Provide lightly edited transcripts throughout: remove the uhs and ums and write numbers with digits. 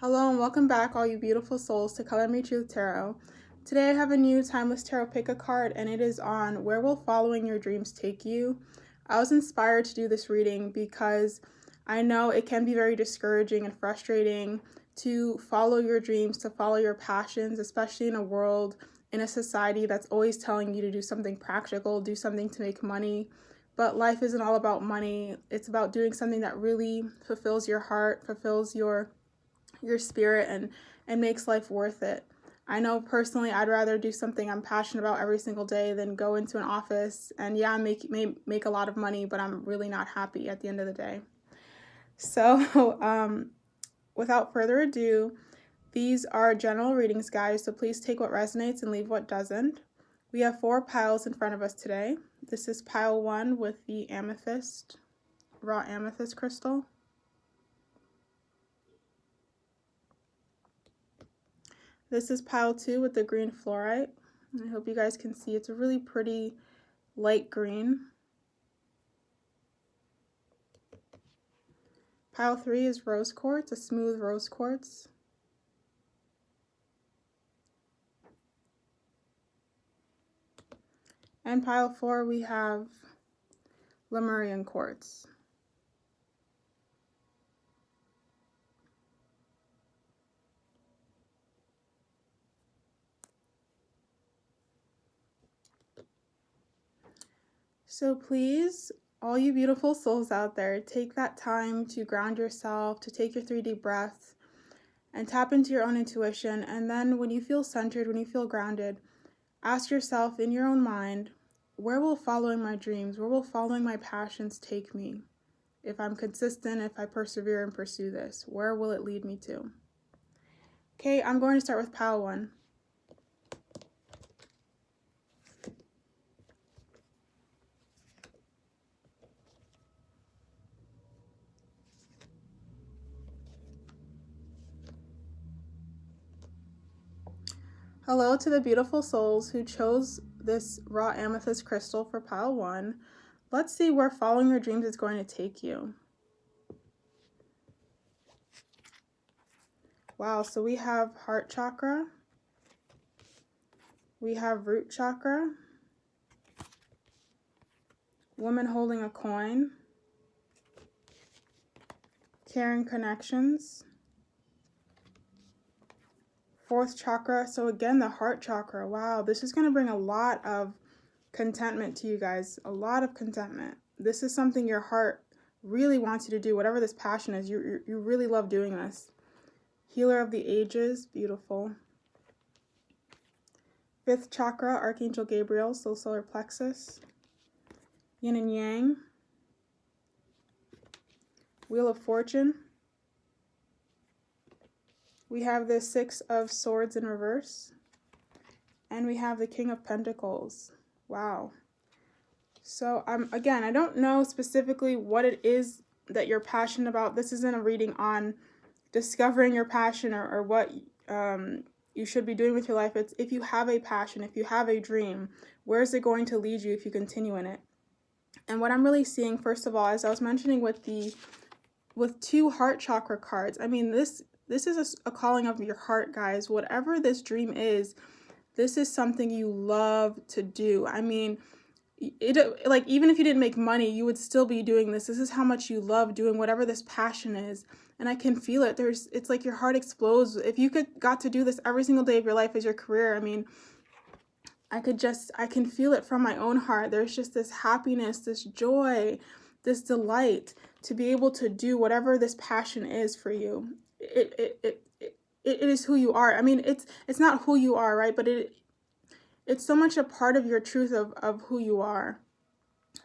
Hello and welcome back, all you beautiful souls, to colormetruth Tarot. Today I have a new Timeless Tarot pick a card, and it is on Where Will Following Your Dreams Take You? I was inspired to do this reading because I know it can be very discouraging and frustrating to follow your dreams, to follow your passions, especially in a world, in a society that's always telling you to do something practical, do something to make money. But life isn't all about money. It's about doing something that really fulfills your heart, fulfills your spirit, and makes life worth it. I know personally I'd rather do something I'm passionate about every single day than go into an office and make a lot of money, but I'm really not happy at the end of the day. So without further ado, these are general readings, guys, so please take what resonates and leave what doesn't. We have 4 piles in front of us today. This is pile 1 with the amethyst, raw amethyst crystal. This is pile 2 with the green fluorite. I hope you guys can see it's a really pretty light green. Pile 3 is rose quartz, a smooth rose quartz. And pile 4 we have Lemurian quartz. So please, all you beautiful souls out there, take that time to ground yourself, to take your 3 deep breaths, and tap into your own intuition. And then when you feel centered, when you feel grounded, ask yourself in your own mind, where will following my dreams, where will following my passions take me? If I'm consistent, if I persevere and pursue this, where will it lead me to? Okay, I'm going to start with pile 1. Hello to the beautiful souls who chose this raw amethyst crystal for pile 1. Let's see where following your dreams is going to take you. Wow, so we have heart chakra, we have root chakra, woman holding a coin, caring connections, 4th chakra. So again, the heart chakra. Wow, this is going to bring a lot of contentment to you guys, a lot of contentment. This is something your heart really wants you to do, whatever this passion is. You really love doing this. Healer of the ages, beautiful. 5th chakra, Archangel Gabriel, so solar plexus. Yin and Yang. Wheel of Fortune. We have the 6 of Swords in reverse. And we have the King of Pentacles. Wow. So again, I don't know specifically what it is that you're passionate about. This isn't a reading on discovering your passion or what you should be doing with your life. It's if you have a passion, if you have a dream, where is it going to lead you if you continue in it? And what I'm really seeing, first of all, as I was mentioning with 2 heart chakra cards, I mean, this is a calling of your heart, guys. Whatever this dream is, this is something you love to do. I mean, like, even if you didn't make money, you would still be doing this. This is how much you love doing whatever this passion is. And I can feel it. It's like your heart explodes. If you got to do this every single day of your life as your career, I mean, I can feel it from my own heart. There's just this happiness, this joy, this delight to be able to do whatever this passion is for you. It is who you are. I mean, it's not who you are, right? But it's so much a part of your truth of who you are.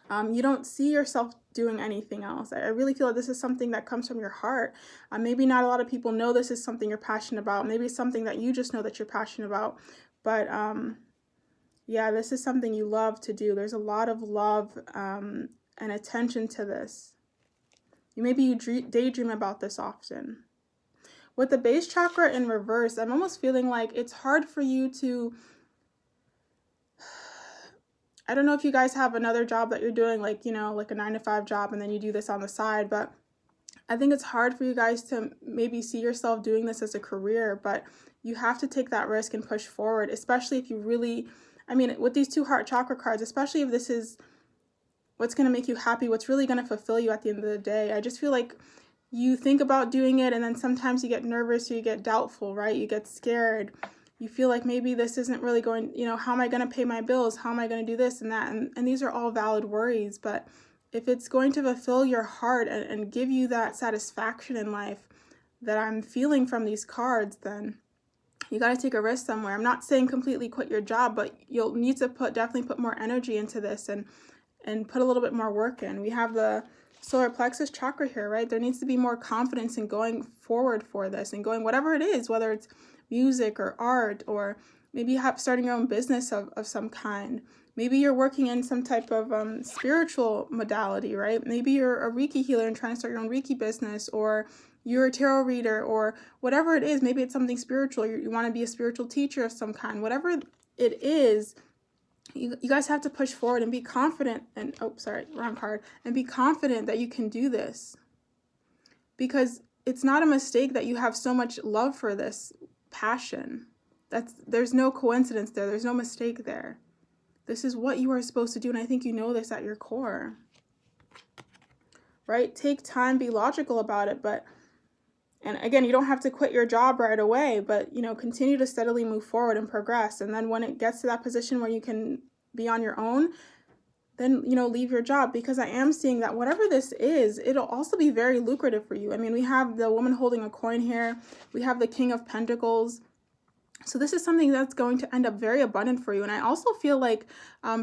You don't see yourself doing anything else. I really feel like this is something that comes from your heart. Maybe not a lot of people know this is something you're passionate about. Maybe it's something that you just know that you're passionate about. But yeah, this is something you love to do. There's a lot of love and attention to this. Maybe you daydream about this often. With the base chakra in reverse, I'm almost feeling like it's hard for you to... I don't know if you guys have another job that you're doing, like, you know, like a 9-to-5 job, and then you do this on the side, but I think it's hard for you guys to maybe see yourself doing this as a career, but you have to take that risk and push forward, especially if you really, I mean, with these 2 heart chakra cards, especially if this is what's going to make you happy, what's really going to fulfill you at the end of the day. I just feel like you think about doing it, and then sometimes you get nervous or you get doubtful, right? You get scared. You feel like maybe this isn't really going, you know, how am I going to pay my bills? How am I going to do this and that? And these are all valid worries, but if it's going to fulfill your heart and give you that satisfaction in life that I'm feeling from these cards, then you got to take a risk somewhere. I'm not saying completely quit your job, but you'll need to definitely put more energy into this and put a little bit more work in. We have the solar plexus chakra here, right? There needs to be more confidence in going forward for this and going whatever it is, whether it's music or art, or maybe starting your own business of some kind. Maybe you're working in some type of spiritual modality, right? Maybe you're a Reiki healer and trying to start your own Reiki business, or you're a tarot reader, or whatever it is. Maybe it's something spiritual. You want to be a spiritual teacher of some kind. Whatever it is, you guys have to push forward and be confident. And oh, sorry, wrong card. And be confident that you can do this, because it's not a mistake that you have so much love for this passion. There's no coincidence there. There's no mistake there. This is what you are supposed to do, and I think you know this at your core, right? Take time, be logical about it, and again, you don't have to quit your job right away, but, you know, continue to steadily move forward and progress. And then when it gets to that position where you can be on your own, then, you know, leave your job, because I am seeing that whatever this is, it'll also be very lucrative for you. I mean, we have the woman holding a coin here. We have the King of Pentacles. So this is something that's going to end up very abundant for you. And I also feel like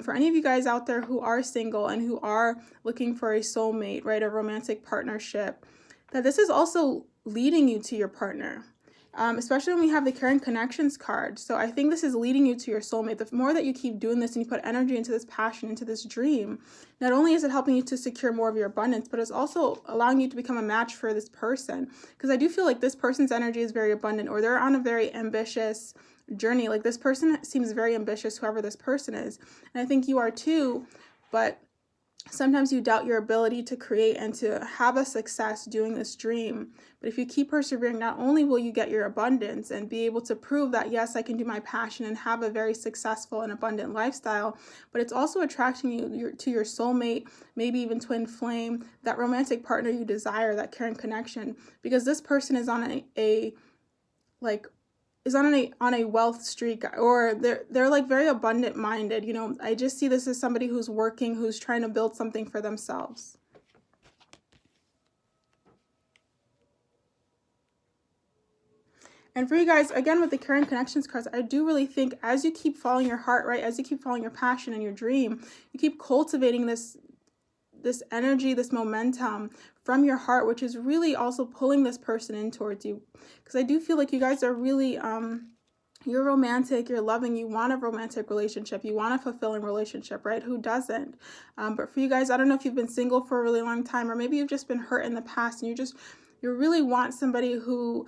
for any of you guys out there who are single and who are looking for a soulmate, right, a romantic partnership, that this is also leading you to your partner, especially when we have the Caring Connections card. So I think this is leading you to your soulmate. The more that you keep doing this and you put energy into this passion, into this dream, not only is it helping you to secure more of your abundance, but it's also allowing you to become a match for this person. Because I do feel like this person's energy is very abundant, or they're on a very ambitious journey. Like, this person seems very ambitious, whoever this person is. And I think you are too, but sometimes you doubt your ability to create and to have a success doing this dream. But if you keep persevering, not only will you get your abundance and be able to prove that, yes, I can do my passion and have a very successful and abundant lifestyle, but it's also attracting you to your soulmate, maybe even twin flame, that romantic partner you desire, that caring connection, because this person is on on a wealth streak, or they're like very abundant minded. You know, I just see this as somebody who's working, who's trying to build something for themselves. And for you guys, again, with the Caring Connections cards, I do really think as you keep following your heart, right, as you keep following your passion and your dream, you keep cultivating this energy, this momentum from your heart, which is really also pulling this person in towards you. Because I do feel like you guys are really, you're romantic, you're loving, you want a romantic relationship, you want a fulfilling relationship, right? Who doesn't? But for you guys, I don't know if you've been single for a really long time, or maybe you've just been hurt in the past, and you really want somebody who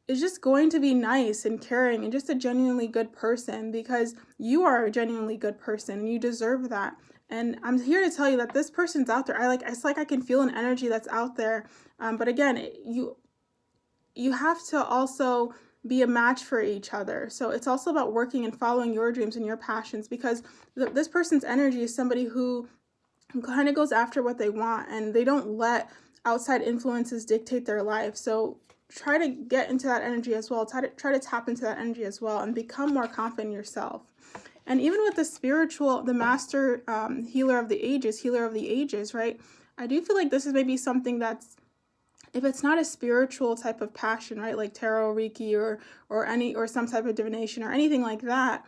is just going to be nice and caring and just a genuinely good person, because you are a genuinely good person and you deserve that. And I'm here to tell you that this person's out there. It's like I can feel an energy that's out there. But again, you have to also be a match for each other. So it's also about working and following your dreams and your passions, because this person's energy is somebody who kind of goes after what they want, and they don't let outside influences dictate their life. So try to get into that energy as well. Try to tap into that energy as well and become more confident in yourself. And even with the master healer of the ages, right? I do feel like this is maybe something that's, if it's not a spiritual type of passion, right, like tarot, Reiki, or some type of divination or anything like that,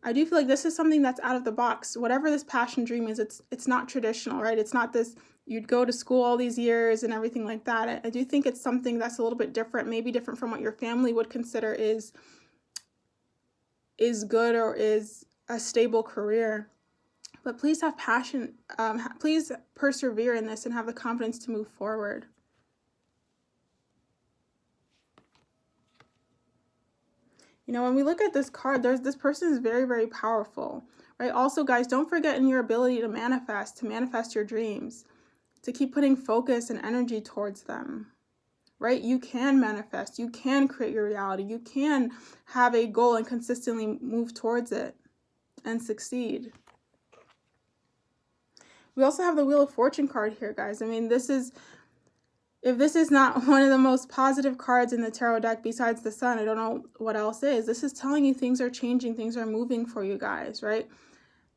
I do feel like this is something that's out of the box. Whatever this passion dream is, it's not traditional, right? It's not this, you'd go to school all these years and everything like that. I do think it's something that's a little bit different, maybe different from what your family would consider is good or is a stable career. But please have passion, please persevere in this and have the confidence to move forward. You know, when we look at this card, this person is very, very powerful, right? Also, guys, don't forget in your ability to manifest your dreams. to keep putting focus and energy towards them, right? You can manifest, you can create your reality, you can have a goal and consistently move towards it and succeed. We also have the Wheel of Fortune card here, guys. I mean, if this is not one of the most positive cards in the tarot deck besides the Sun, I don't know what else is. This is telling you things are changing, things are moving for you guys, right?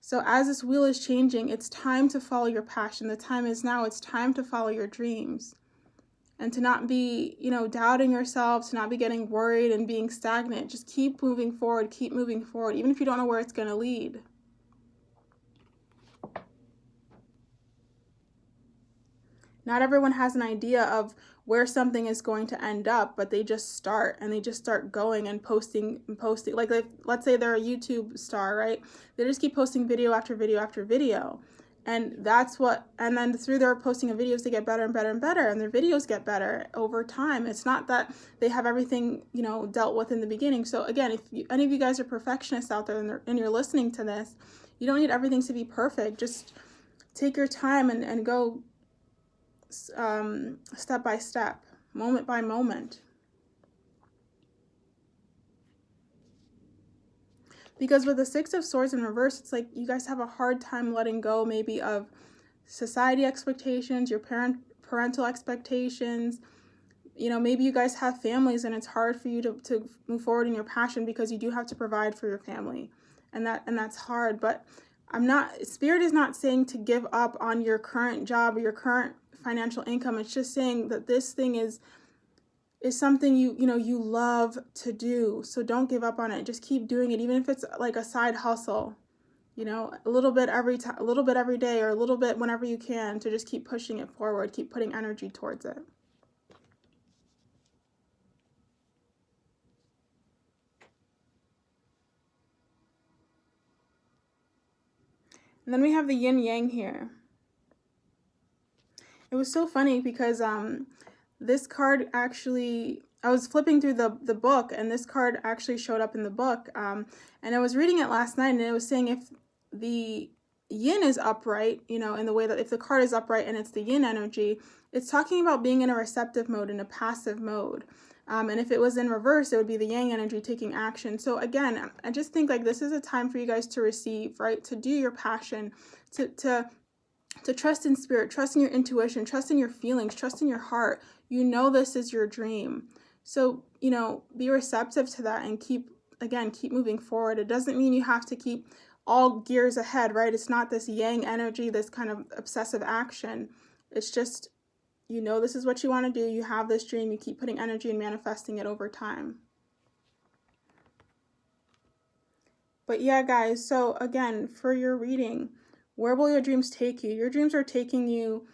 So as this wheel is changing, it's time to follow your passion. The time is now. It's time to follow your dreams. And to not be, doubting yourself, to not be getting worried and being stagnant. Just keep moving forward, even if you don't know where it's going to lead. Not everyone has an idea of where something is going to end up, but they just start and they just start going and posting. Like, let's say they're a YouTube star, right? They just keep posting video after video after video. And then through their posting of videos, they get better and better and better, and their videos get better over time. It's not that they have everything, dealt with in the beginning. So again, if any of you guys are perfectionists out there and you're listening to this, you don't need everything to be perfect. Just take your time and go step by step, moment by moment. Because with the Six of Swords in reverse, it's like you guys have a hard time letting go maybe of society expectations, your parental expectations. Maybe you guys have families and it's hard for you to move forward in your passion because you do have to provide for your family. And that's hard. But Spirit is not saying to give up on your current job or your current financial income. It's just saying that this thing is something you love to do. So don't give up on it. Just keep doing it, even if it's like a side hustle. A little bit every time, a little bit every day, or a little bit whenever you can, to just keep pushing it forward, keep putting energy towards it. And then we have the yin yang here. It was so funny because this card actually, I was flipping through the book, and this card actually showed up in the book. And I was reading it last night, and it was saying if the yin is upright, in the way that if the card is upright and it's the yin energy, it's talking about being in a receptive mode, in a passive mode. And if it was in reverse, it would be the yang energy taking action. So again, I just think like this is a time for you guys to receive, right? To do your passion, to trust in spirit, trust in your intuition, trust in your feelings, trust in your heart. This is your dream. So, be receptive to that and keep moving forward. It doesn't mean you have to keep all gears ahead, right? It's not this yang energy, this kind of obsessive action. It's just, this is what you want to do. You have this dream. You keep putting energy and manifesting it over time. But yeah, guys, so again, for your reading, where will your dreams take you? Your dreams are taking you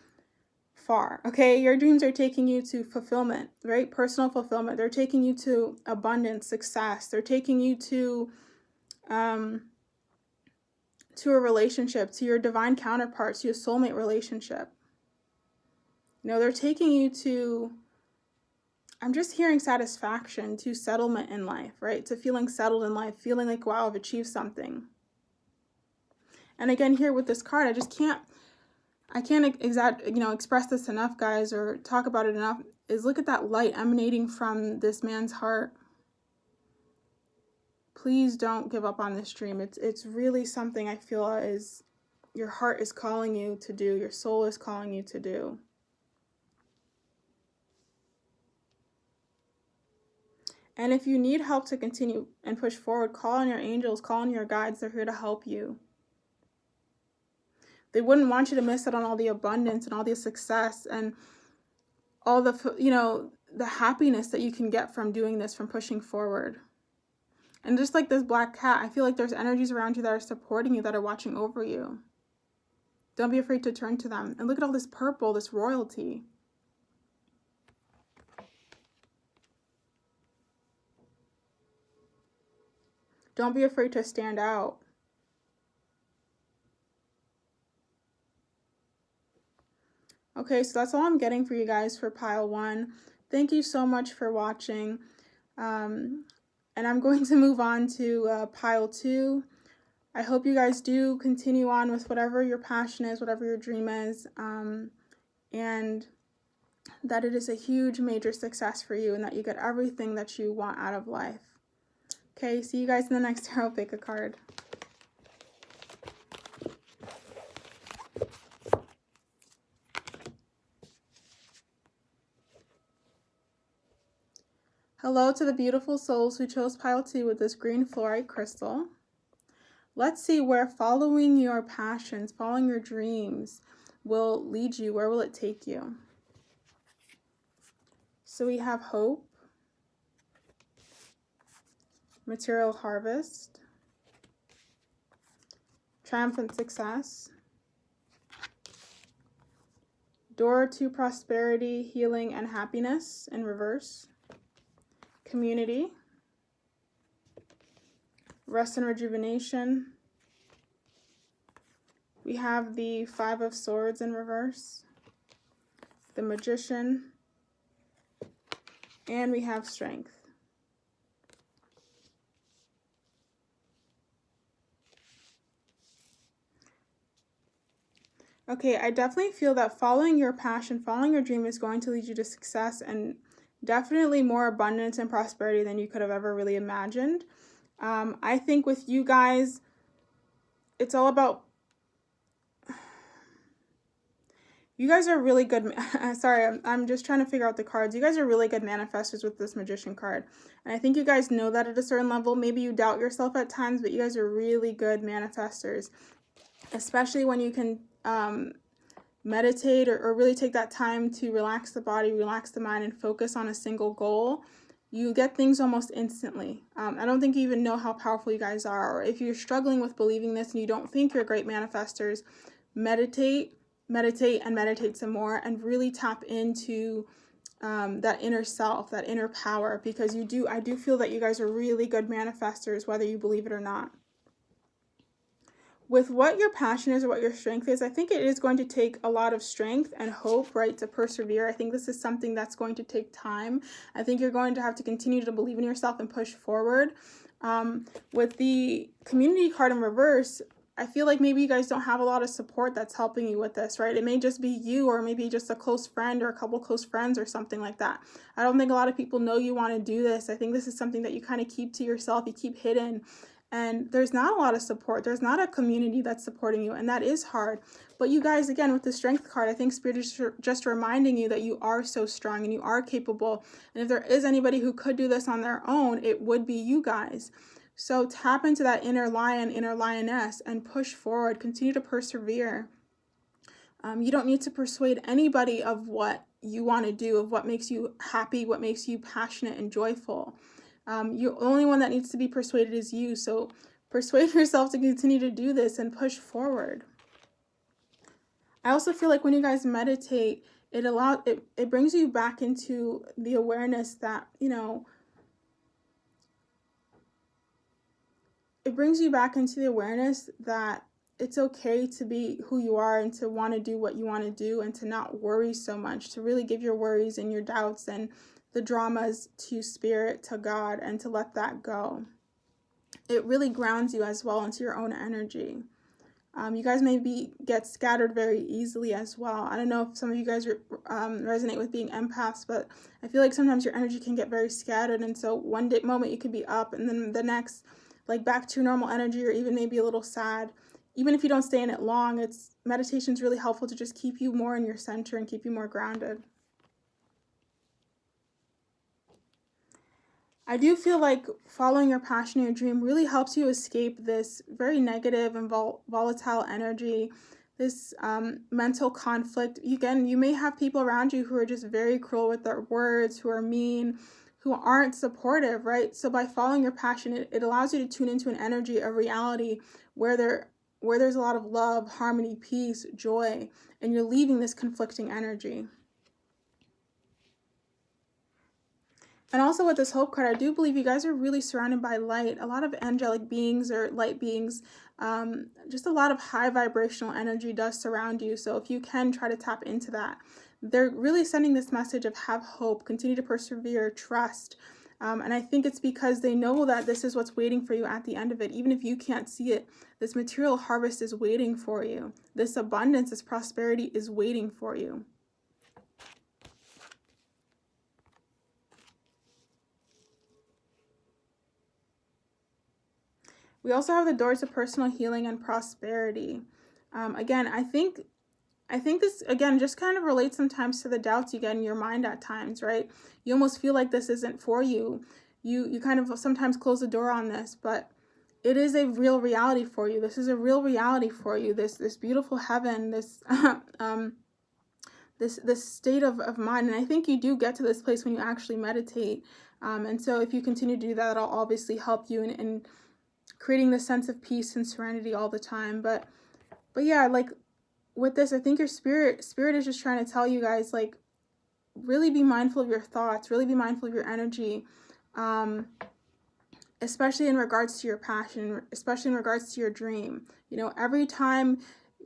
far, okay? Your dreams are taking you to fulfillment, right? Personal fulfillment. They're taking you to abundance, success. They're taking you to a relationship, to your divine counterparts, to your soulmate relationship. They're taking you to, I'm just hearing satisfaction, to settlement in life, right? To feeling settled in life, feeling like, wow, I've achieved something. And again, here with this card, I can't express this enough, guys, or talk about it enough, is look at that light emanating from this man's heart. Please don't give up on this dream. It's really something I feel is your heart is calling you to do, your soul is calling you to do. And if you need help to continue and push forward, call on your angels, call on your guides. They're here to help you. They wouldn't want you to miss out on all the abundance and all the success and all the, the happiness that you can get from doing this, from pushing forward. And just like this black cat, I feel like there's energies around you that are supporting you, that are watching over you. Don't be afraid to turn to them. And look at all this purple, this royalty. Don't be afraid to stand out. Okay, so that's all I'm getting for you guys for pile 1. Thank you so much for watching. And I'm going to move on to pile 2. I hope you guys do continue on with whatever your passion is, whatever your dream is. and that it is a huge, major success for you and that you get everything that you want out of life. Okay, see you guys in the next tarot. Pick a card. Hello to the beautiful souls who chose pile 2 with this green fluorite crystal. Let's see where following your passions, following your dreams will lead you. Where will it take you? So we have hope, material harvest, triumphant success, door to prosperity, healing, and happiness in reverse, community, rest and rejuvenation. We have the 5 of Swords in reverse, the Magician, and we have strength. Okay, I definitely feel that following your passion, following your dream is going to lead you to success and definitely more abundance and prosperity than you could have ever really imagined. I think with you guys, it's all about, you guys are really good. Sorry, I'm just trying to figure out the cards. You guys are really good manifestors with this Magician card. And I think you guys know that at a certain level. Maybe you doubt yourself at times, but you guys are really good manifestors, especially when you can meditate or really take that time to relax the body, relax the mind, and focus on a single goal. You get things almost instantly. I don't think you even know how powerful you guys are. Or if you're struggling with believing this and you don't think you're great manifestors, meditate, and meditate some more, and really tap into that inner self, that inner power, because I do feel that you guys are really good manifestors, whether you believe it or not. With what your passion is or what your strength is, I think it is going to take a lot of strength and hope, right, to persevere. I think this is something that's going to take time. I think you're going to have to continue to believe in yourself and push forward. With the community card in reverse, I feel like maybe you guys don't have a lot of support that's helping you with this, right? It may just be you, or maybe just a close friend or a couple close friends or something like that. I don't think a lot of people know you want to do this. I think this is something that you kind of keep to yourself, you keep hidden. And there's not a lot of support. There's not a community that's supporting you, and that is hard. But you guys, again, with the strength card, I think Spirit is just reminding you that you are so strong and you are capable. And if there is anybody who could do this on their own, it would be you guys. So tap into that inner lion, inner lioness, and push forward. Continue to persevere. You don't need to persuade anybody of what you want to do, of what makes you happy, what makes you passionate and joyful. The only one that needs to be persuaded is you. So persuade yourself to continue to do this and push forward. I also feel like when you guys meditate, it brings you back into the awareness that, it brings you back into the awareness that it's okay to be who you are and to want to do what you want to do and to not worry so much, to really give your worries and your doubts and the dramas to Spirit, to God, and to let that go. It really grounds you as well into your own energy. You guys maybe get scattered very easily as well. I don't know if some of you guys resonate with being empaths, but I feel like sometimes your energy can get very scattered, and so one moment you could be up, and then the next, like back to normal energy, or even maybe a little sad. Even if you don't stay in it long, meditation's really helpful to just keep you more in your center and keep you more grounded. I do feel like following your passion or your dream really helps you escape this very negative and volatile energy, this mental conflict. Again, you may have people around you who are just very cruel with their words, who are mean, who aren't supportive, right? So by following your passion, it allows you to tune into an energy, a reality where there's a lot of love, harmony, peace, joy, and you're leaving this conflicting energy. And also with this hope card, I do believe you guys are really surrounded by light, a lot of angelic beings or light beings. Just a lot of high vibrational energy does surround you. So if you can try to tap into that, they're really sending this message of have hope, continue to persevere, trust. And I think it's because they know that this is what's waiting for you at the end of it. Even if you can't see it, this material harvest is waiting for you. This abundance, this prosperity is waiting for you. We also have the doors to personal healing and prosperity. Again, I think this, again, just kind of relates sometimes to the doubts you get in your mind at times, right? You almost feel like this isn't for you. You kind of sometimes close the door on this, but it is a real reality for you. This is a real reality for you. This beautiful heaven, this this state of mind. And I think you do get to this place when you actually meditate. And so if you continue to do that, it'll obviously help you in creating this sense of peace and serenity all the time. But yeah, like with this, I think your spirit is just trying to tell you guys, like, really be mindful of your thoughts, really be mindful of your energy, especially in regards to your passion, especially in regards to your dream. You know, every time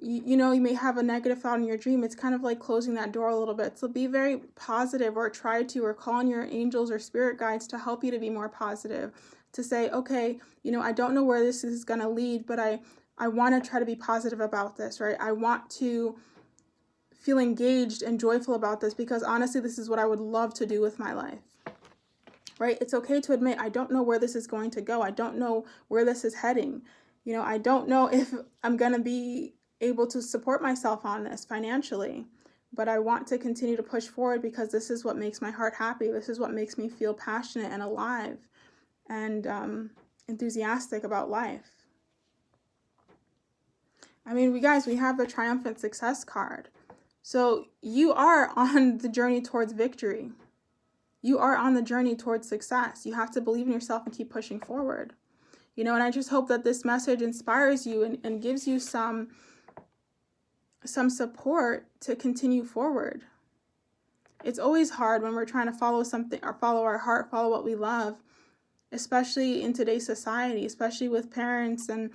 you may have a negative thought in your dream, it's kind of like closing that door a little bit. So be very positive, or try to, or call on your angels or spirit guides to help you to be more positive, to say, okay, I don't know where this is going to lead, but I want to try to be positive about this, right? I want to feel engaged and joyful about this, because honestly, this is what I would love to do with my life, right? It's okay to admit, I don't know where this is going to go. I don't know where this is heading. I don't know if I'm going to be able to support myself on this financially, but I want to continue to push forward, because this is what makes my heart happy. This is what makes me feel passionate and alive and enthusiastic about life. I mean, we have the triumphant success card. So you are on the journey towards victory. You are on the journey towards success. You have to believe in yourself and keep pushing forward. And I just hope that this message inspires you and gives you some support to continue forward. It's always hard when we're trying to follow something, or follow our heart, follow what we love, especially in today's society, especially with parents and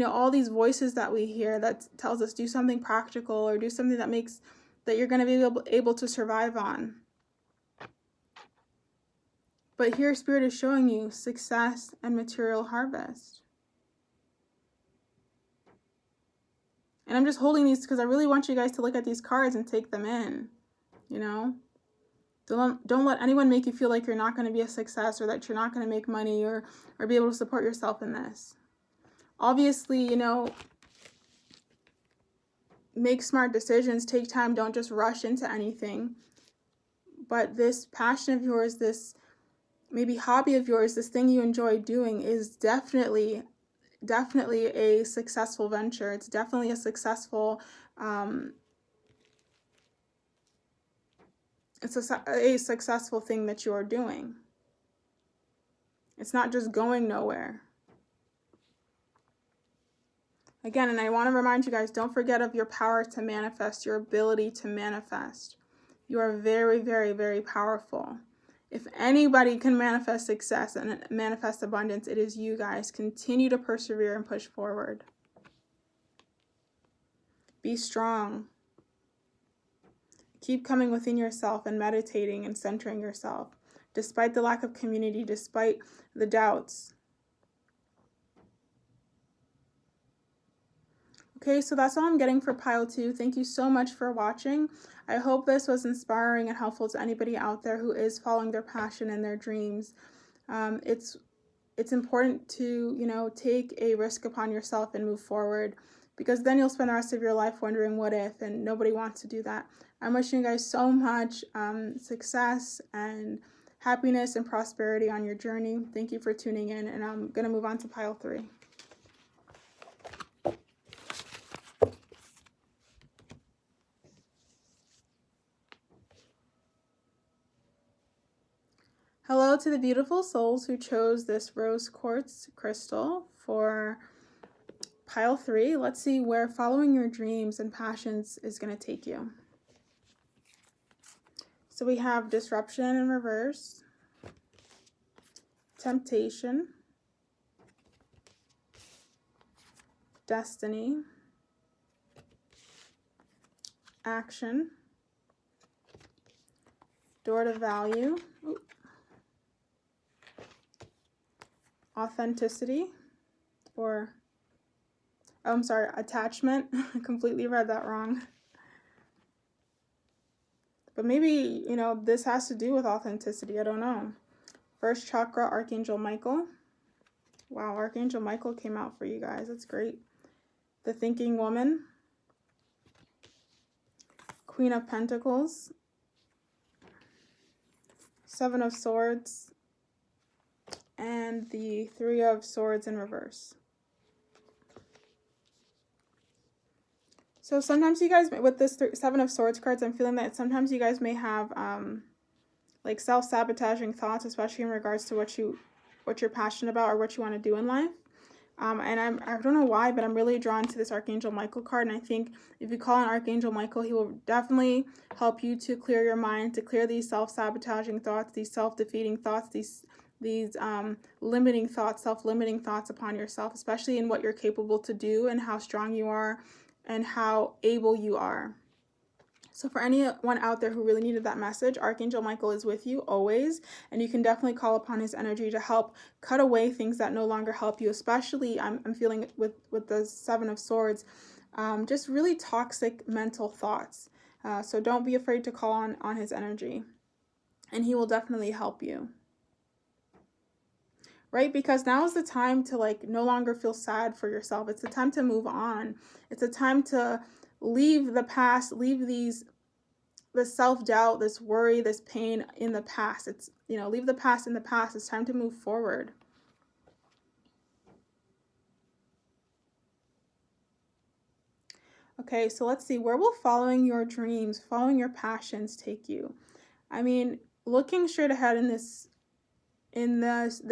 all these voices that we hear that tells us do something practical, or do something that you're going to be able to survive on. But here Spirit is showing you success and material harvest. And I'm just holding these because I really want you guys to look at these cards and take them in. Don't let anyone make you feel like you're not going to be a success, or that you're not going to make money, or be able to support yourself in this. Obviously, make smart decisions, take time, don't just rush into anything. But this passion of yours, this maybe hobby of yours, this thing you enjoy doing, is definitely a successful venture. It's definitely a successful, it's a successful thing that you are doing. It's not just going nowhere. Again, and I want to remind you guys, don't forget of your power to manifest, your ability to manifest. You are very, very, very powerful. If anybody can manifest success and manifest abundance, it is you guys. Continue to persevere and push forward. Be strong. Keep coming within yourself and meditating and centering yourself, despite the lack of community, despite the doubts. Okay, so that's all I'm getting for pile 2. Thank you so much for watching. I hope this was inspiring and helpful to anybody out there who is following their passion and their dreams. It's important to, take a risk upon yourself and move forward, because then you'll spend the rest of your life wondering what if, and nobody wants to do that. I'm wishing you guys so much success and happiness and prosperity on your journey. Thank you for tuning in, and I'm going to move on to pile 3. Hello to the beautiful souls who chose this rose quartz crystal for pile 3. Let's see where following your dreams and passions is going to take you. So we have disruption in reverse, temptation, destiny, action, door to value, authenticity, or, oh, I'm sorry, attachment. I completely read that wrong. But maybe, this has to do with authenticity. I don't know. First chakra, Archangel Michael. Wow, Archangel Michael came out for you guys. That's great. The Thinking Woman. Queen of Pentacles. Seven of Swords. And the Three of Swords in reverse. So sometimes you guys, with this Seven of Swords cards, I'm feeling that sometimes you guys may have like self-sabotaging thoughts, especially in regards to what you're passionate about or what you want to do in life. And I don't know why, but I'm really drawn to this Archangel Michael card. And I think if you call on Archangel Michael, he will definitely help you to clear your mind, to clear these self-sabotaging thoughts, these self-defeating thoughts, these limiting thoughts, self-limiting thoughts upon yourself, especially in what you're capable to do and how strong you are and how able you are. So for anyone out there who really needed that message, Archangel Michael is with you always, and you can definitely call upon his energy to help cut away things that no longer help you, especially I'm feeling with the Seven of Swords, just really toxic mental thoughts. So don't be afraid to call on his energy, and he will definitely help you. Right? Because now is the time to like no longer feel sad for yourself. It's the time to move on. It's a time to leave the past, leave the self-doubt, this worry, this pain in the past. It's, leave the past in the past. It's time to move forward. Okay, so let's see. Where will following your dreams, following your passions take you? I mean, looking straight ahead in this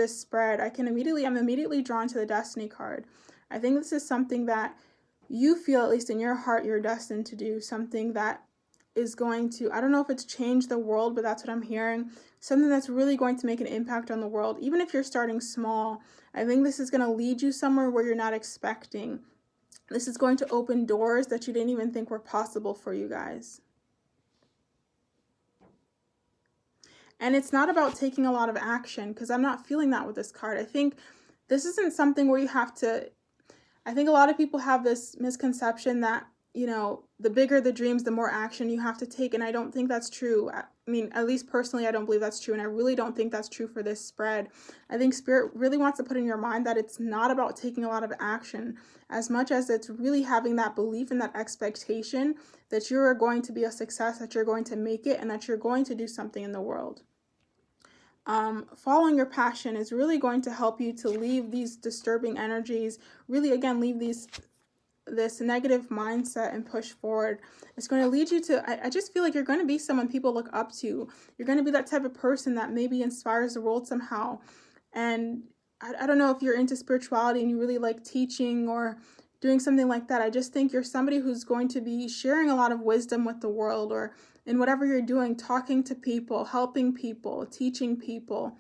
spread, I'm immediately drawn to the Destiny card. I think this is something that you feel, at least in your heart, you're destined to do, something that is going to, I don't know if it's change the world, but that's what I'm hearing. Something that's really going to make an impact on the world. Even if you're starting small, I think this is going to lead you somewhere where you're not expecting. This is going to open doors that you didn't even think were possible for you guys. And it's not about taking a lot of action, because I'm not feeling that with this card. I think this isn't something where you have to, I think a lot of people have this misconception that, the bigger the dreams, the more action you have to take. And I don't think that's true. I mean, at least personally, I don't believe that's true. And I really don't think that's true for this spread. I think Spirit really wants to put in your mind that it's not about taking a lot of action as much as it's really having that belief and that expectation that you're going to be a success, that you're going to make it, and that you're going to do something in the world. Following your passion is really going to help you to leave these disturbing energies, really, again, leave this negative mindset and push forward. It's going to lead you to, I just feel like you're going to be someone people look up to. You're going to be that type of person that maybe inspires the world somehow. And I don't know if you're into spirituality and you really like teaching or doing something like that. I just think you're somebody who's going to be sharing a lot of wisdom with the world, or in whatever you're doing, talking to people, helping people, teaching people.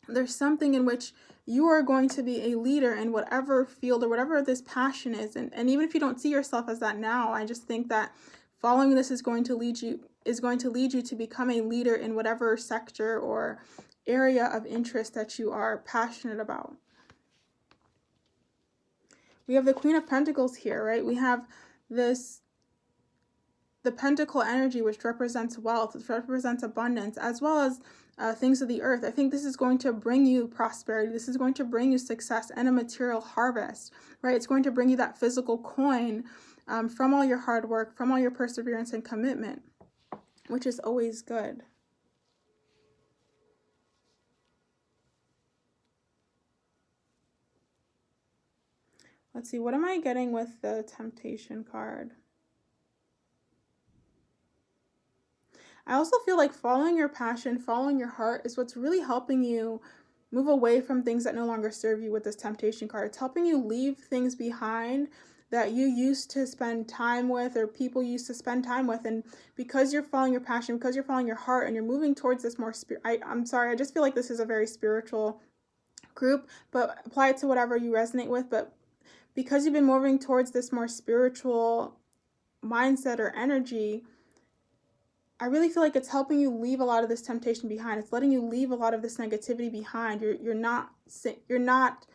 There's something in which you are going to be a leader in whatever field or whatever this passion is. And even if you don't see yourself as that now, I just think that following this is going to lead you to become a leader in whatever sector or area of interest that you are passionate about. We have the Queen of Pentacles here, right? We have the Pentacle energy, which represents wealth, which represents abundance, as well as things of the earth. I think this is going to bring you prosperity. This is going to bring you success and a material harvest, right? It's going to bring you that physical coin from all your hard work, from all your perseverance and commitment, which is always good. Let's see, what am I getting with the Temptation card? I also feel like following your passion, following your heart is what's really helping you move away from things that no longer serve you with this Temptation card. It's helping you leave things behind that you used to spend time with, or people used to spend time with. And because you're following your passion, because you're following your heart, and you're moving towards this more I'm sorry, I just feel like this is a very spiritual group, but apply it to whatever you resonate with. But because you've been moving towards this more spiritual mindset or energy, I really feel like it's helping you leave a lot of this temptation behind. It's letting you leave a lot of this negativity behind. You're not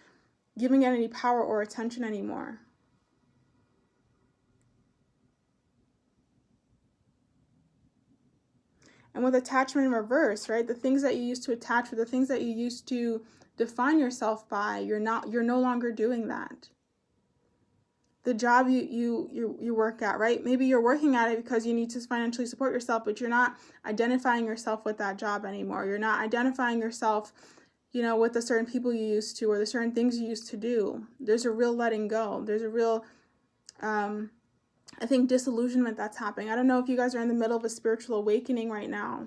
giving it any power or attention anymore. And with attachment in reverse, right? The things that you used to attach with, the things that you used to define yourself by, you're no longer doing that. The job you work at, right? Maybe you're working at it because you need to financially support yourself, but you're not identifying yourself with that job anymore. You're not identifying yourself, with the certain people you used to or the certain things you used to do. There's a real letting go. There's a real, I think, disillusionment that's happening. I don't know if you guys are in the middle of a spiritual awakening right now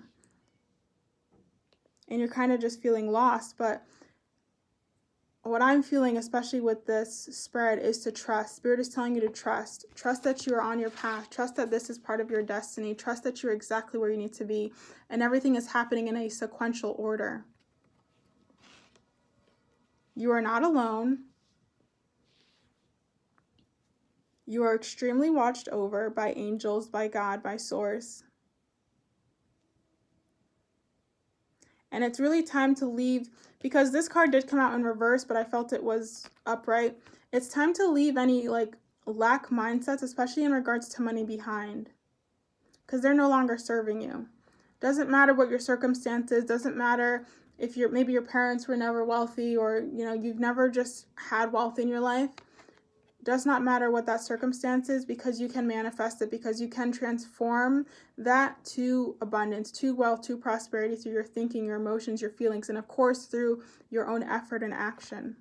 and you're kind of just feeling lost, but what I'm feeling, especially with this spread, is to trust. Spirit is telling you to trust. Trust that you are on your path. Trust that this is part of your destiny. Trust that you're exactly where you need to be. And everything is happening in a sequential order. You are not alone. You are extremely watched over by angels, by God, by Source. And it's really time to leave, because this card did come out in reverse, but I felt it was upright. It's time to leave any lack mindsets, especially in regards to money, behind, because they're no longer serving you. Doesn't matter what your circumstances, doesn't matter if maybe your parents were never wealthy, or you've never just had wealth in your life. Does not matter what that circumstance is, because you can manifest it, because you can transform that to abundance, to wealth, to prosperity through your thinking, your emotions, your feelings, and of course through your own effort and action.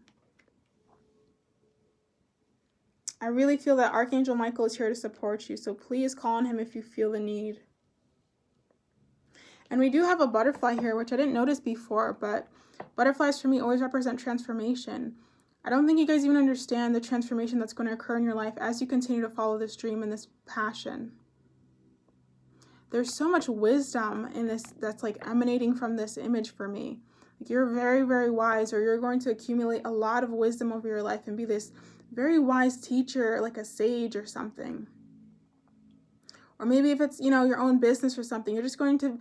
I really feel that Archangel Michael is here to support you, so please call on him if you feel the need. And we do have a butterfly here, which I didn't notice before, but butterflies for me always represent transformation. I don't think you guys even understand the transformation that's going to occur in your life as you continue to follow this dream and this passion. There's so much wisdom in this that's emanating from this image for me. You're very, very wise, or you're going to accumulate a lot of wisdom over your life and be this very wise teacher, like a sage or something. Or maybe if it's, your own business or something, you're just going to,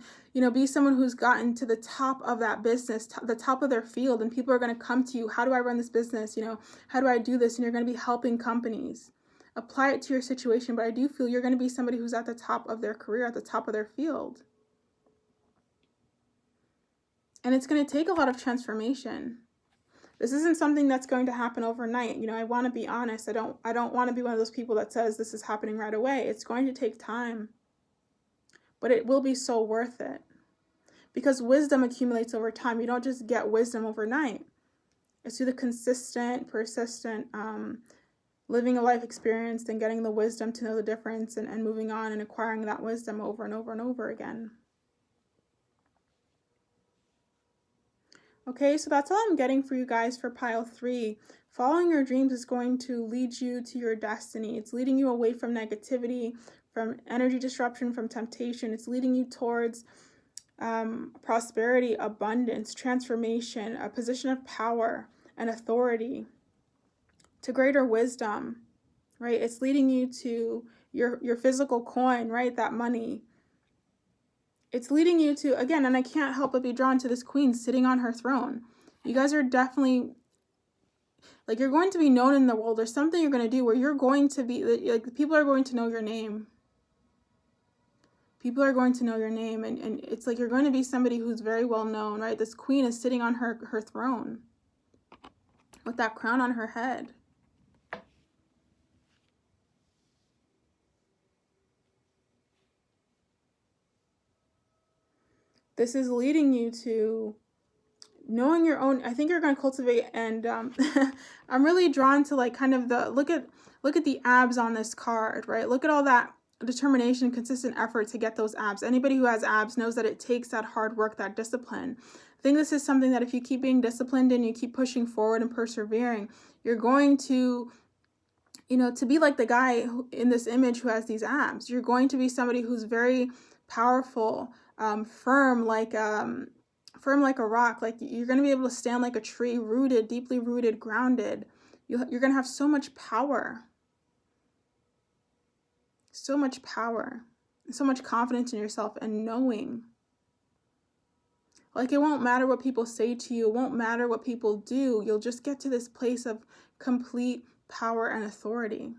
be someone who's gotten to the top of that business, the top of their field, and people are going to come to you. How do I run this business? How do I do this? And you're going to be helping companies. Apply it to your situation, but I do feel you're going to be somebody who's at the top of their career, at the top of their field. And it's going to take a lot of transformation. This isn't something that's going to happen overnight. I want to be honest. I don't want to be one of those people that says this is happening right away. It's going to take time. But it will be so worth it. Because wisdom accumulates over time. You don't just get wisdom overnight. It's through the consistent, persistent living a life experience and getting the wisdom to know the difference and moving on and acquiring that wisdom over and over and over again. Okay, so that's all I'm getting for you guys for pile 3. Following your dreams is going to lead you to your destiny. It's leading you away from negativity, from energy disruption, from temptation. It's leading you towards prosperity, abundance, transformation, a position of power and authority, to greater wisdom, right? It's leading you to your physical coin, right? That money. It's leading you to, again, and I can't help but be drawn to this queen sitting on her throne. You guys are definitely, you're going to be known in the world. There's something you're going to do where you're going to be, people are going to know your name. People are going to know your name, and it's you're going to be somebody who's very well known, right? This queen is sitting on her throne with that crown on her head. This is leading you to knowing your own. I think you're going to cultivate, and I'm really drawn to kind of the look at the abs on this card, right? Look at all that determination, consistent effort to get those abs. Anybody who has abs knows that it takes that hard work, that discipline. I think this is something that if you keep being disciplined and you keep pushing forward and persevering, you're going to, to be like the guy in this image who has these abs. You're going to be somebody who's very powerful, firm like a rock. You're going to be able to stand like a tree, rooted, deeply rooted, grounded. You're going to have so much power. So much power. So much confidence in yourself and knowing. It won't matter what people say to you. It won't matter what people do. You'll just get to this place of complete power and authority.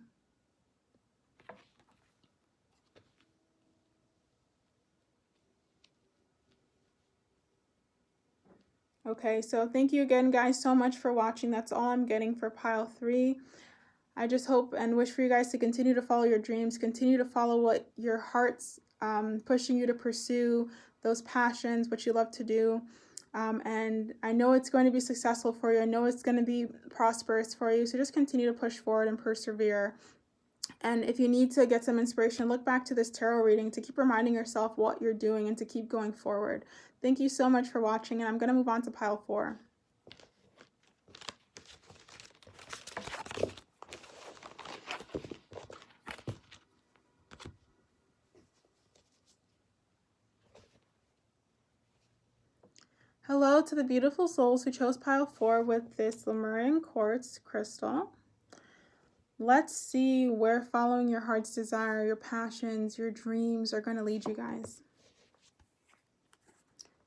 Okay, so thank you again, guys, so much for watching. That's all I'm getting for pile 3. I just hope and wish for you guys to continue to follow your dreams, continue to follow what your heart's pushing you to pursue, those passions, what you love to do. And I know it's going to be successful for you. I know it's going to be prosperous for you. So just continue to push forward and persevere. And if you need to get some inspiration, look back to this tarot reading to keep reminding yourself what you're doing and to keep going forward. Thank you so much for watching, and I'm going to move on to pile 4. Hello to the beautiful souls who chose pile 4 with this Lemurian quartz crystal. Let's see where following your heart's desire, your passions, your dreams are going to lead you guys.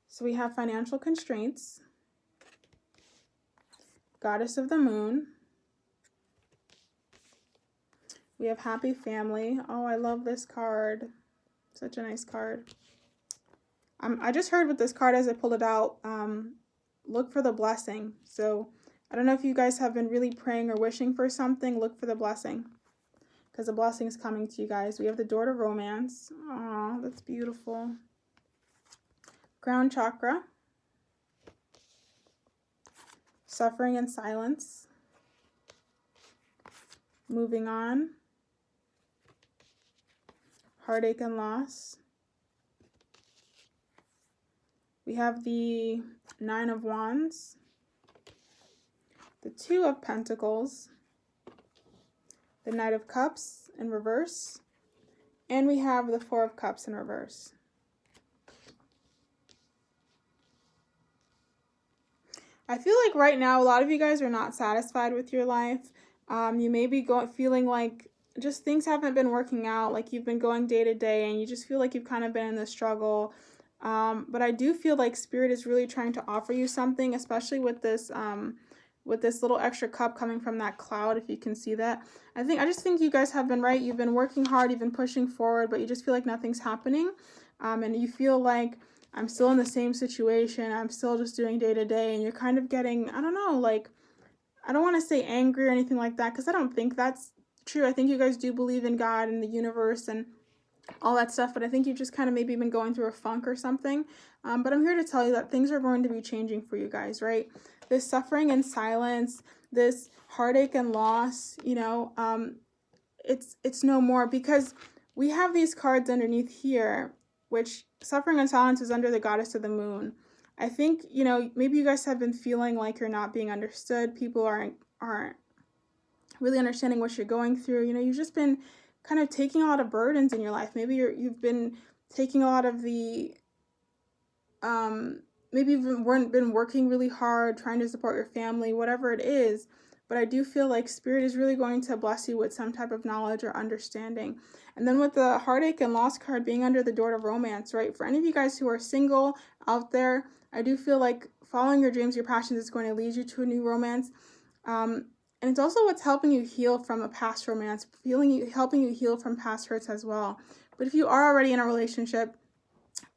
So we have financial constraints, goddess of the moon. We have happy family. Oh, I love this card. Such a nice card. I just heard with this card as I pulled it out, look for the blessing. So I don't know if you guys have been really praying or wishing for something. Look for the blessing, because the blessing is coming to you guys. We have the door to romance. Oh, that's beautiful. Crown chakra. Suffering and silence. Moving on. Heartache and loss. We have the 9 of Wands, the 2 of Pentacles, the Knight of Cups in reverse, and we have the 4 of Cups in reverse. I feel like right now a lot of you guys are not satisfied with your life. You may be feeling like just things haven't been working out, like you've been going day to day and you just feel like you've kind of been in the struggle. But I do feel like Spirit is really trying to offer you something, especially with this little extra cup coming from that cloud, if you can see that. I just think you guys have been right. You've been working hard, you've been pushing forward, but you just feel like nothing's happening. And you feel like I'm still in the same situation. I'm still just doing day to day, and you're kind of getting, I don't know, like, I don't want to say angry or anything like that, because I don't think that's true. I think you guys do believe in God and the universe and all that stuff, but I think you've just kind of maybe been going through a funk or something. But I'm here to tell you that things are going to be changing for you guys, right? This suffering and silence, this heartache and loss, you know, it's no more, because we have these cards underneath here, which suffering and silence is under the goddess of the moon. I think, you know, maybe you guys have been feeling like you're not being understood. People aren't really understanding what you're going through. You know, you've just been kind of taking a lot of burdens in your life. Maybe you've been taking a lot of the, maybe you've been working really hard, trying to support your family, whatever it is. But I do feel like Spirit is really going to bless you with some type of knowledge or understanding. And then with the heartache and loss card being under the door to romance, right? For any of you guys who are single out there, I do feel like following your dreams, your passions is going to lead you to a new romance. And it's also what's helping you heal from a past romance, helping you heal from past hurts as well. But if you are already in a relationship,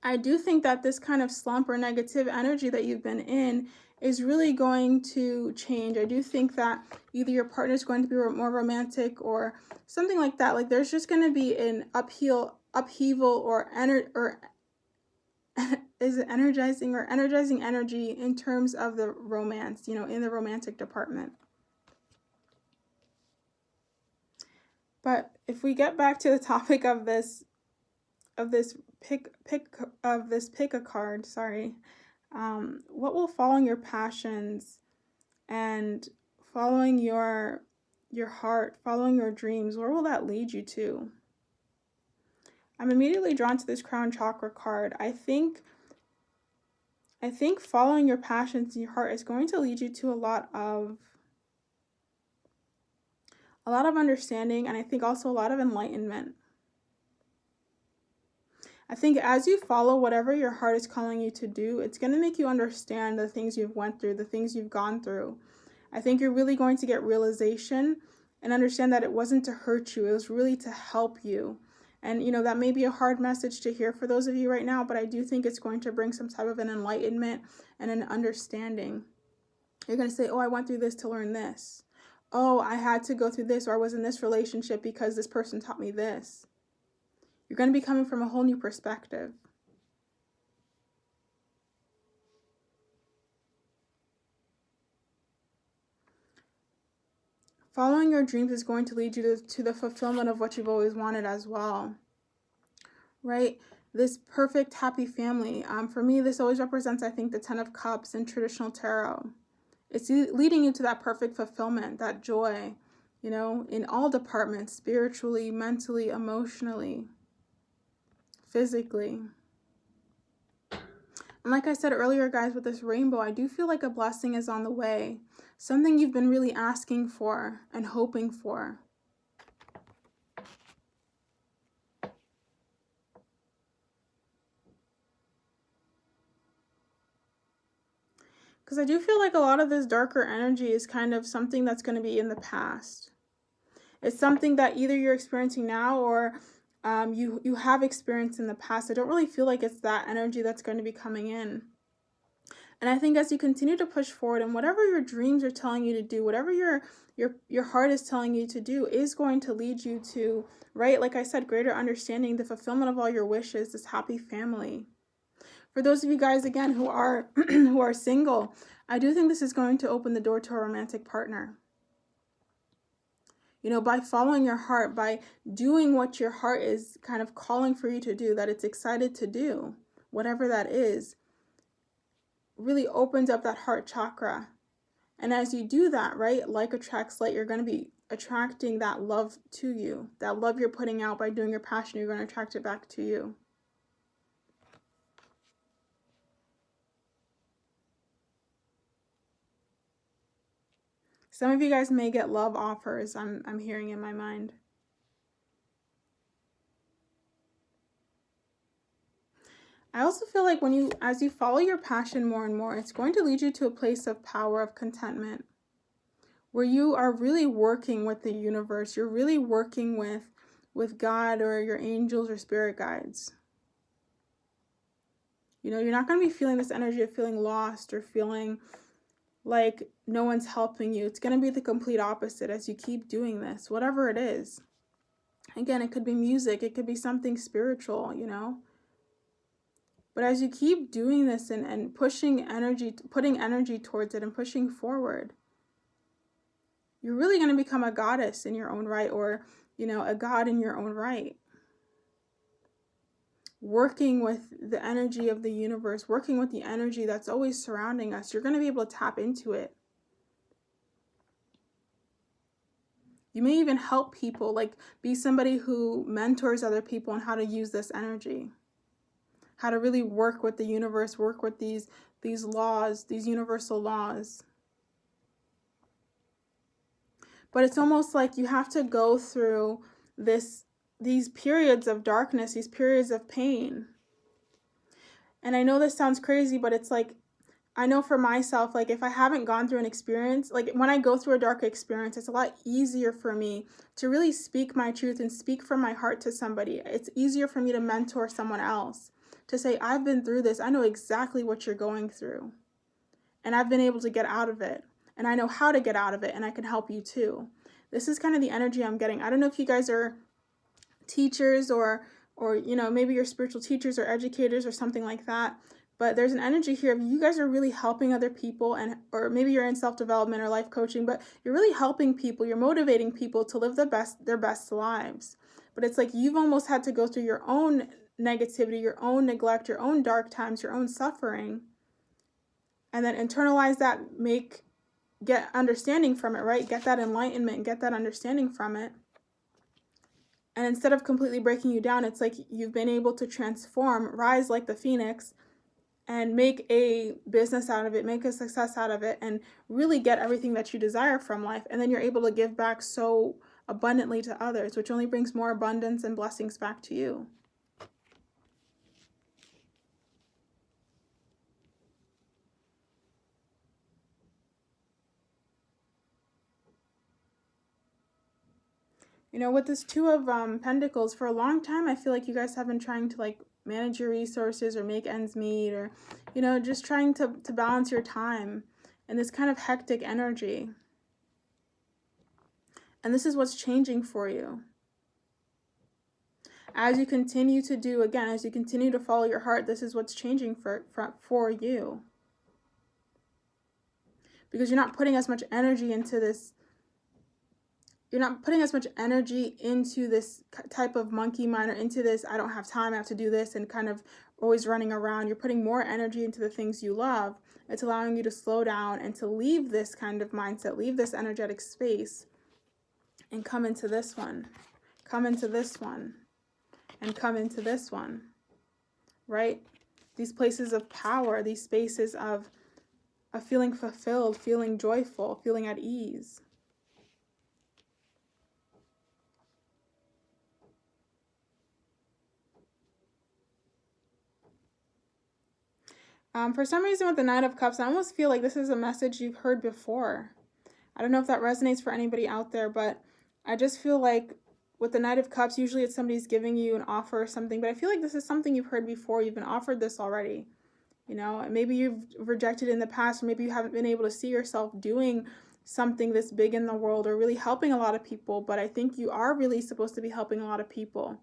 I do think that this kind of slump or negative energy that you've been in is really going to change. I do think that either your partner is going to be more romantic or something like that. Like there's just going to be an upheaval or is it energizing energy in terms of the romance, you know, in the romantic department. But if we get back to the topic of this pick a card, what will following your passions and following your heart, following your dreams, where will that lead you to? I'm immediately drawn to this crown chakra card. I think following your passions and your heart is going to lead you to a lot of understanding, and I think also a lot of enlightenment. I think as you follow whatever your heart is calling you to do, it's going to make you understand the things you've went through, the things you've gone through. I think you're really going to get realization and understand that it wasn't to hurt you, it was really to help you. And, that may be a hard message to hear for those of you right now, but I do think it's going to bring some type of an enlightenment and an understanding. You're going to say, oh, I went through this to learn this. Oh, I had to go through this, or I was in this relationship because this person taught me this. You're going to be coming from a whole new perspective. Following your dreams is going to lead you to the fulfillment of what you've always wanted as well, right? This perfect, happy family. For me, this always represents, I think, the 10 of Cups in traditional tarot. It's leading you to that perfect fulfillment, that joy, in all departments, spiritually, mentally, emotionally, physically. And like I said earlier, guys, with this rainbow, I do feel like a blessing is on the way. Something you've been really asking for and hoping for. Because I do feel like a lot of this darker energy is kind of something that's going to be in the past. It's something that either you're experiencing now or you have experienced in the past. I don't really feel like it's that energy that's going to be coming in. And I think as you continue to push forward and whatever your dreams are telling you to do, whatever your heart is telling you to do is going to lead you to, right, like I said, greater understanding, the fulfillment of all your wishes, this happy family. For those of you guys, again, who are who are single, I do think this is going to open the door to a romantic partner. By following your heart, by doing what your heart is kind of calling for you to do, that it's excited to do, whatever that is, really opens up that heart chakra. And as you do that, right, like attracts like, you're going to be attracting that love to you. That love you're putting out by doing your passion, you're going to attract it back to you. Some of you guys may get love offers, I'm hearing in my mind. I also feel like as you follow your passion more and more, it's going to lead you to a place of power, of contentment, where you are really working with the universe. You're really working with God or your angels or spirit guides. You're not going to be feeling this energy of feeling lost or feeling like no one's helping you. It's going to be the complete opposite as you keep doing this, whatever it is. Again, it could be music, it could be something spiritual, But as you keep doing this and putting energy towards it and pushing forward, you're really going to become a goddess in your own right, or, a god in your own right. Working with the energy of the universe, working with the energy that's always surrounding us, you're going to be able to tap into it. You may even help people, like be somebody who mentors other people on how to use this energy. How to really work with the universe, work with these laws, these universal laws. But it's almost like you have to go through these periods of darkness, these periods of pain. And I know this sounds crazy, but it's like, I know for myself, like if I haven't gone through an experience, like when I go through a dark experience, it's a lot easier for me to really speak my truth and speak from my heart to somebody. It's easier for me to mentor someone else, to say, I've been through this. I know exactly what you're going through. And I've been able to get out of it. And I know how to get out of it. And I can help you too. This is kind of the energy I'm getting. I don't know if you guys are teachers or maybe you're spiritual teachers or educators or something like that. But there's an energy here of you guys are really helping other people, or maybe you're in self-development or life coaching, but you're really helping people. You're motivating people to live their best lives. But it's like you've almost had to go through your own negativity, your own neglect, your own dark times, your own suffering, and then internalize that, get understanding from it, right? Get that enlightenment, get that understanding from it. And instead of completely breaking you down, it's like you've been able to transform, rise like the phoenix, and make a business out of it, make a success out of it, and really get everything that you desire from life. And then you're able to give back so abundantly to others, which only brings more abundance and blessings back to you. You know, with this Two of Pentacles, for a long time, I feel like you guys have been trying to like manage your resources or make ends meet, or, you know, just trying to balance your time in this kind of hectic energy. And this is what's changing for you. As you continue to do, again, as you continue to follow your heart, this is what's changing for you. Because you're not putting as much energy into this. You're not putting as much energy into this type of monkey mind, or into this, I don't have time, I have to do this, and kind of always running around. You're putting more energy into the things you love. It's allowing you to slow down and to leave this kind of mindset, leave this energetic space, and come into this one. Come into this one. And come into this one. Right? These places of power, these spaces of feeling fulfilled, feeling joyful, feeling at ease. For some reason with the Knight of Cups, I almost feel like this is a message you've heard before. I don't know if that resonates for anybody out there, but I just feel like with the Knight of Cups, usually it's somebody's giving you an offer or something, but I feel like this is something you've heard before. You've been offered this already. You know, maybe you've rejected in the past, or maybe you haven't been able to see yourself doing something this big in the world or really helping a lot of people, but I think you are really supposed to be helping a lot of people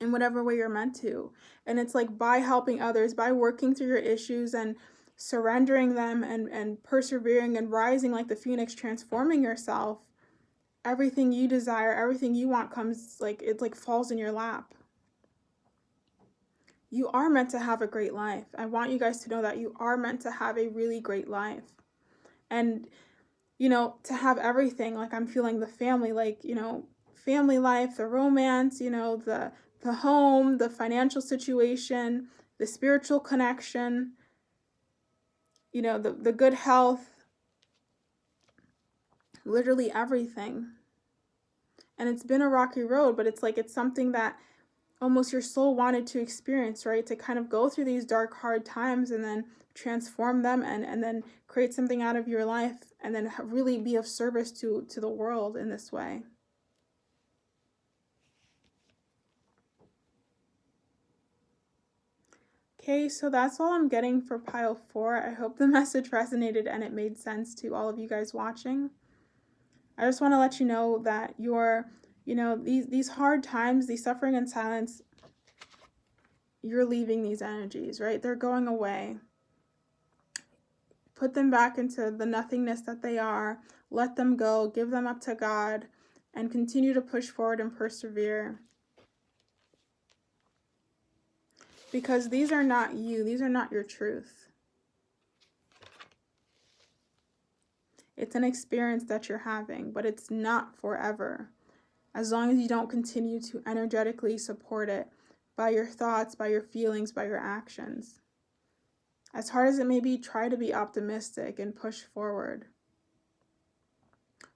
in whatever way you're meant to. And it's like by helping others, by working through your issues and surrendering them and persevering and rising like the phoenix, transforming yourself, everything you desire, everything you want comes, like, it like falls in your lap. You are meant to have a great life. I want you guys to know that you are meant to have a really great life. And, you know, to have everything, like I'm feeling the family, like, you know, family life, the romance, you know, the home, the financial situation, the spiritual connection, you know, the good health, literally everything. And it's been a rocky road, but it's like, it's something that almost your soul wanted to experience, right? To kind of go through these dark, hard times and then transform them and then create something out of your life and then really be of service to the world in this way. Okay, so that's all I'm getting for pile 4. I hope the message resonated and it made sense to all of you guys watching. I just want to let you know that you know, these hard times, these suffering and silence, you're leaving these energies, right? They're going away. Put them back into the nothingness that they are. Let them go. Give them up to God and continue to push forward and persevere. Because these are not you. These are not your truth. It's an experience that you're having, but it's not forever. As long as you don't continue to energetically support it by your thoughts, by your feelings, by your actions. As hard as it may be, try to be optimistic and push forward.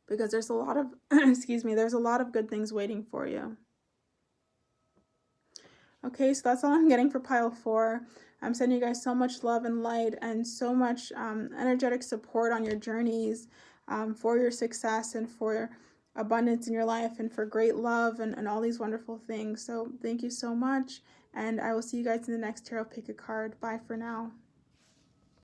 Because there's a lot of, there's a lot of good things waiting for you. Okay, so that's all I'm getting for pile 4. I'm sending you guys so much love and light and so much energetic support on your journeys, for your success and for abundance in your life and for great love and all these wonderful things. So thank you so much, and I will see you guys in the next tarot pick a card. Bye for now.